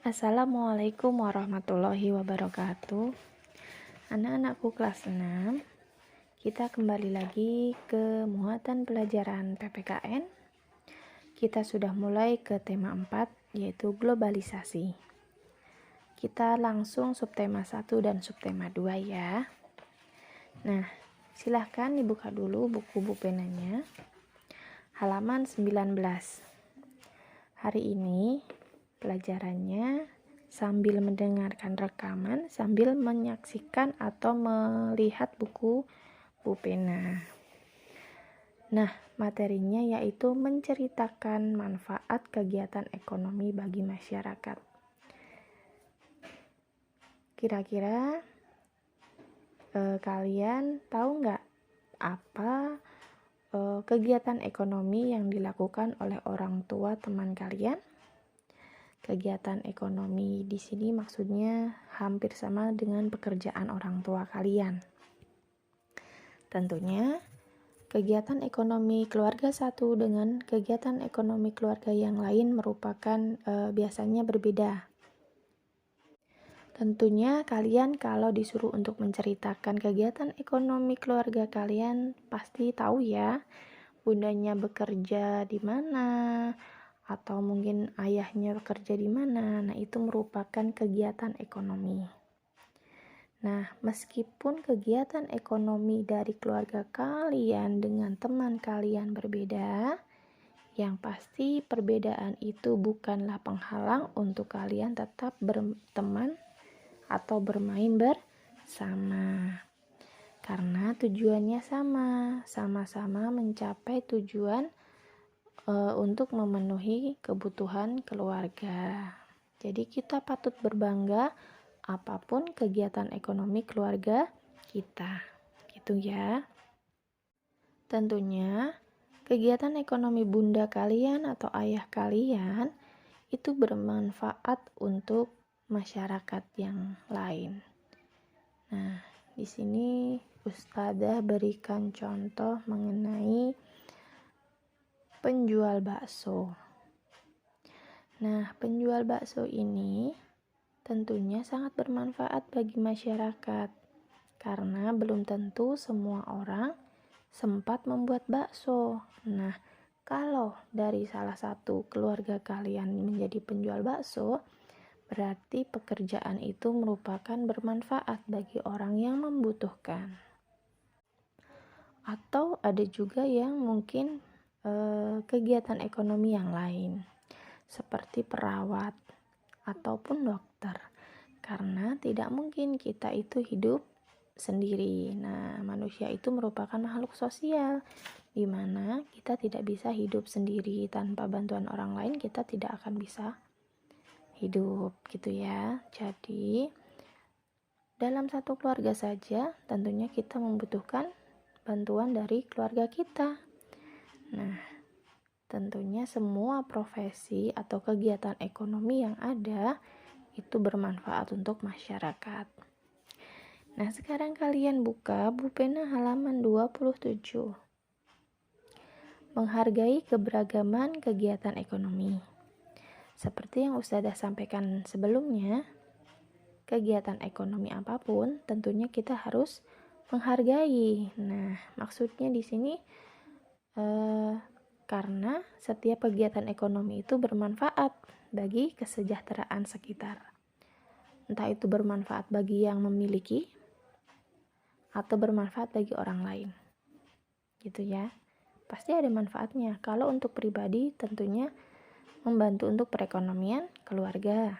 Assalamualaikum warahmatullahi wabarakatuh. Anak-anakku kelas 6, kita kembali lagi ke muatan pelajaran PPKN. Kita sudah mulai ke tema 4, yaitu globalisasi. Kita langsung subtema 1 dan subtema 2 ya. Nah, silahkan dibuka dulu buku penanya. Halaman 19. Hari ini pelajarannya sambil mendengarkan rekaman, sambil menyaksikan atau melihat buku pena. Nah, materinya yaitu menceritakan manfaat kegiatan ekonomi bagi masyarakat. Kira-kira kalian tahu nggak apa kegiatan ekonomi yang dilakukan oleh orang tua teman kalian? Kegiatan ekonomi di sini maksudnya hampir sama dengan pekerjaan orang tua kalian. Tentunya kegiatan ekonomi keluarga satu dengan kegiatan ekonomi keluarga yang lain merupakan biasanya berbeda. Tentunya kalian kalau disuruh untuk menceritakan kegiatan ekonomi keluarga kalian pasti tahu ya, bundanya bekerja di mana, atau mungkin ayahnya bekerja di mana. Nah, itu merupakan kegiatan ekonomi. Nah, meskipun kegiatan ekonomi dari keluarga kalian dengan teman kalian berbeda, yang pasti perbedaan itu bukanlah penghalang untuk kalian tetap berteman atau bermain bersama. Karena tujuannya sama-sama mencapai tujuan untuk memenuhi kebutuhan keluarga. Jadi kita patut berbangga apapun kegiatan ekonomi keluarga kita. Gitu ya. Tentunya kegiatan ekonomi bunda kalian atau ayah kalian itu bermanfaat untuk masyarakat yang lain. Nah, di sini Ustadzah berikan contoh mengenai penjual bakso. Nah, penjual bakso ini tentunya sangat bermanfaat bagi masyarakat karena belum tentu semua orang sempat membuat bakso. Nah, kalau dari salah satu keluarga kalian menjadi penjual bakso, berarti pekerjaan itu merupakan bermanfaat bagi orang yang membutuhkan. Atau ada juga yang mungkin kegiatan ekonomi yang lain seperti perawat ataupun dokter, karena tidak mungkin kita itu hidup sendiri. Nah, manusia itu merupakan makhluk sosial di mana kita tidak bisa hidup sendiri. Tanpa bantuan orang lain kita tidak akan bisa hidup gitu ya. Jadi dalam satu keluarga saja tentunya kita membutuhkan bantuan dari keluarga kita. Nah, tentunya semua profesi atau kegiatan ekonomi yang ada itu bermanfaat untuk masyarakat. Nah, sekarang kalian buka buku pena halaman 27. Menghargai keberagaman kegiatan ekonomi. Seperti yang Ustadzah sampaikan sebelumnya, kegiatan ekonomi apapun tentunya kita harus menghargai. Nah, maksudnya di sini karena setiap kegiatan ekonomi itu bermanfaat bagi kesejahteraan sekitar. Entah itu bermanfaat bagi yang memiliki atau bermanfaat bagi orang lain. Gitu ya. Pasti ada manfaatnya. Kalau untuk pribadi tentunya membantu untuk perekonomian keluarga.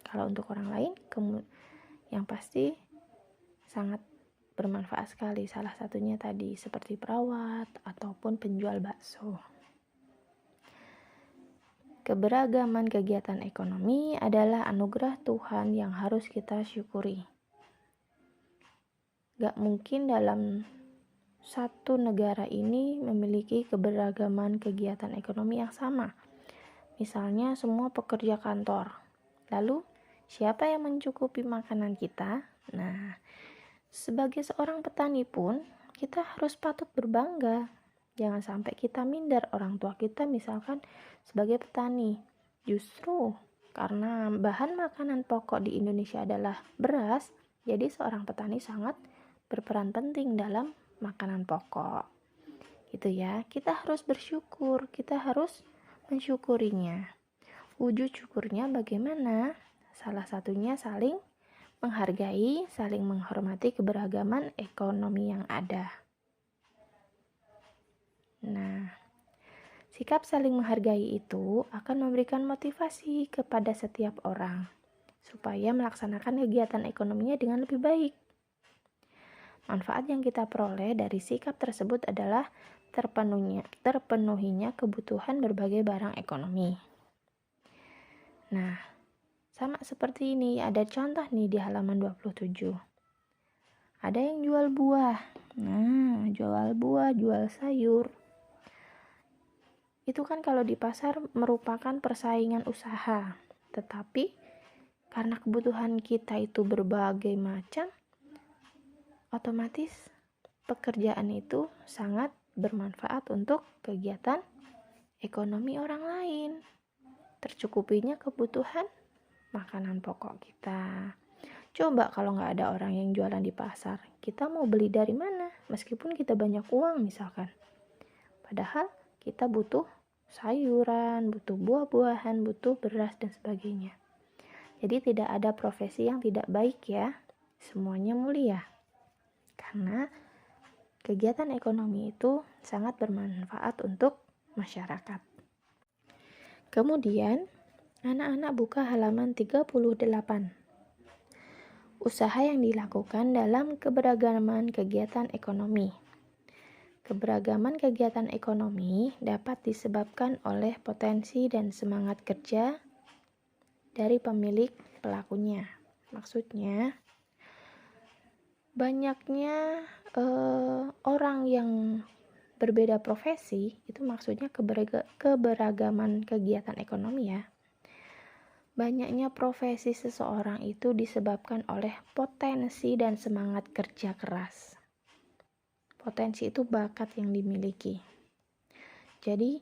Kalau untuk orang lain yang pasti sangat bermanfaat sekali, salah satunya tadi seperti perawat ataupun penjual bakso. Keberagaman kegiatan ekonomi adalah anugerah Tuhan yang harus kita syukuri. Gak mungkin dalam satu negara ini memiliki keberagaman kegiatan ekonomi yang sama. Misalnya semua pekerja kantor. Lalu siapa yang mencukupi makanan kita? Nah, sebagai seorang petani pun, kita harus patut berbangga. Jangan sampai kita minder orang tua kita misalkan sebagai petani. Justru Karena bahan makanan pokok di Indonesia adalah beras, jadi seorang petani sangat berperan penting dalam makanan pokok. Gitu ya. Kita harus bersyukur, kita harus mensyukurinya. Wujud syukurnya bagaimana? Salah satunya saling menghargai, saling menghormati keberagaman ekonomi yang ada. Nah, sikap saling menghargai itu akan memberikan motivasi kepada setiap orang supaya melaksanakan kegiatan ekonominya dengan lebih baik. Manfaat yang kita peroleh dari sikap tersebut adalah terpenuhinya kebutuhan berbagai barang ekonomi. Nah, sama seperti ini, ada contoh nih di halaman 27. Ada yang jual buah. Nah, jual buah, jual sayur. Itu kan kalau di pasar merupakan persaingan usaha. Tetapi karena kebutuhan kita itu berbagai macam, otomatis pekerjaan itu sangat bermanfaat untuk kegiatan ekonomi orang lain. Tercukupinya kebutuhan makanan pokok kita. Coba kalau nggak ada orang yang jualan di pasar, kita mau beli dari mana? Meskipun kita banyak uang misalkan. Padahal kita butuh sayuran, butuh buah-buahan, butuh beras dan sebagainya. Jadi tidak ada profesi yang tidak baik ya. Semuanya mulia. Karena kegiatan ekonomi itu sangat bermanfaat untuk masyarakat. Kemudian, anak-anak buka halaman 38. Usaha yang dilakukan dalam keberagaman kegiatan ekonomi. Keberagaman kegiatan ekonomi dapat disebabkan oleh potensi dan semangat kerja dari pemilik pelakunya. Maksudnya, banyaknya orang yang berbeda profesi, itu maksudnya keberagaman kegiatan ekonomi ya. Banyaknya profesi seseorang itu disebabkan oleh potensi dan semangat kerja keras. Potensi itu bakat yang dimiliki. Jadi,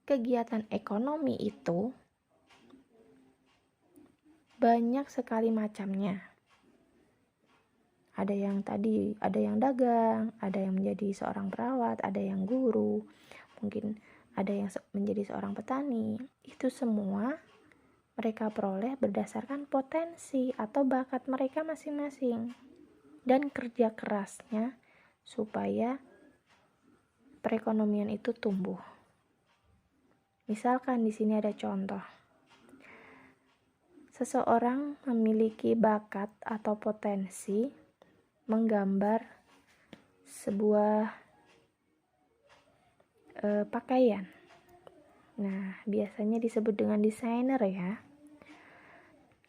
kegiatan ekonomi itu banyak sekali macamnya. Ada yang dagang, ada yang menjadi seorang perawat, ada yang guru, mungkin ada yang menjadi seorang petani. Itu semua mereka peroleh berdasarkan potensi atau bakat mereka masing-masing dan kerja kerasnya supaya perekonomian itu tumbuh. Misalkan di sini ada contoh. Seseorang memiliki bakat atau potensi menggambar sebuah pakaian. Nah, biasanya disebut dengan desainer ya.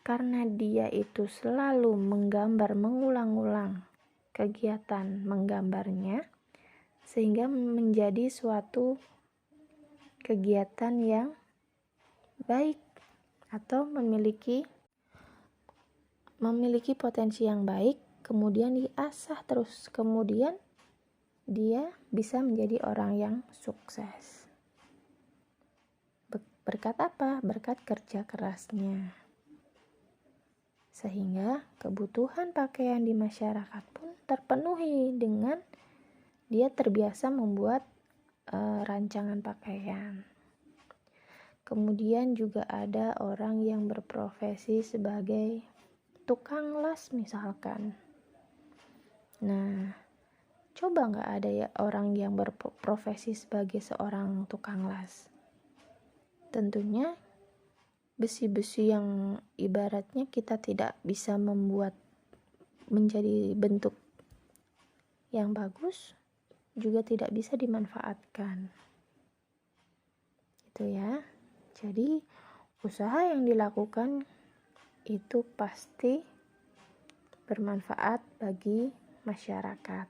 Karena dia itu selalu menggambar, mengulang-ulang kegiatan menggambarnya, sehingga menjadi suatu kegiatan yang baik atau memiliki potensi yang baik, kemudian diasah terus, kemudian dia bisa menjadi orang yang sukses. Berkat apa? Berkat kerja kerasnya. Sehingga kebutuhan pakaian di masyarakat pun terpenuhi dengan dia terbiasa membuat rancangan pakaian. Kemudian juga ada orang yang berprofesi sebagai tukang las misalkan. Nah, coba nggak ada ya orang yang berprofesi sebagai seorang tukang las? Tentunya besi-besi yang ibaratnya kita tidak bisa membuat menjadi bentuk yang bagus juga tidak bisa dimanfaatkan. Itu ya. Jadi usaha yang dilakukan itu pasti bermanfaat bagi masyarakat.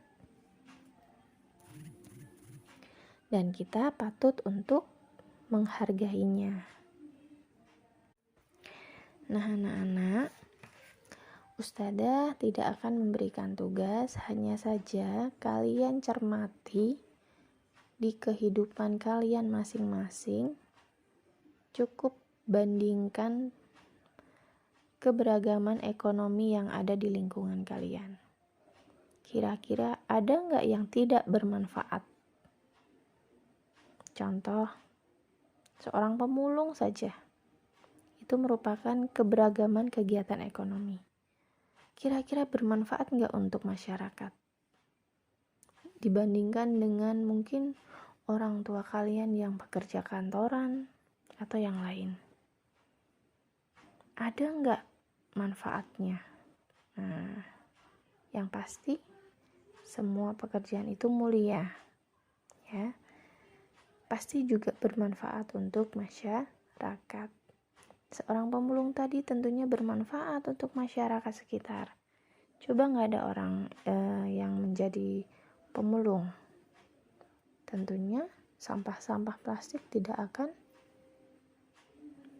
Dan kita patut untuk menghargainya. Nah, anak-anak, Ustadzah tidak akan memberikan tugas, hanya saja kalian cermati di kehidupan kalian masing-masing. Cukup bandingkan keberagaman ekonomi yang ada di lingkungan kalian. Kira-kira ada nggak yang tidak bermanfaat? Contoh, seorang pemulung saja. Itu merupakan keberagaman kegiatan ekonomi. Kira-kira bermanfaat nggak untuk masyarakat? Dibandingkan dengan mungkin orang tua kalian yang bekerja kantoran atau yang lain. Ada nggak manfaatnya? Nah, yang pasti semua pekerjaan itu mulia, ya. Pasti juga bermanfaat untuk masyarakat. Seorang pemulung tadi tentunya bermanfaat untuk masyarakat sekitar. Coba nggak ada orang yang menjadi pemulung, tentunya sampah-sampah plastik tidak akan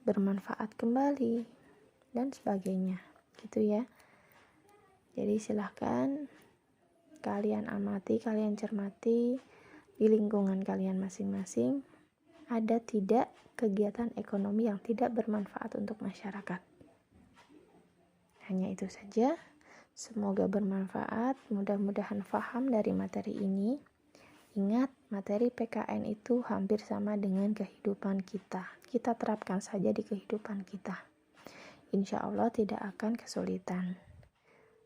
bermanfaat kembali dan sebagainya, gitu ya. Jadi silahkan kalian amati, kalian cermati di lingkungan kalian masing-masing, ada tidak kegiatan ekonomi yang tidak bermanfaat untuk masyarakat. Hanya itu saja. Semoga bermanfaat, mudah-mudahan paham dari materi ini. Ingat, materi PKN itu hampir sama dengan kehidupan kita. Kita terapkan saja di kehidupan kita. Insya Allah tidak akan kesulitan.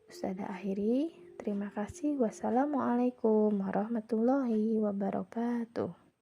Ustazah akhiri, terima kasih. Wassalamualaikum warahmatullahi wabarakatuh.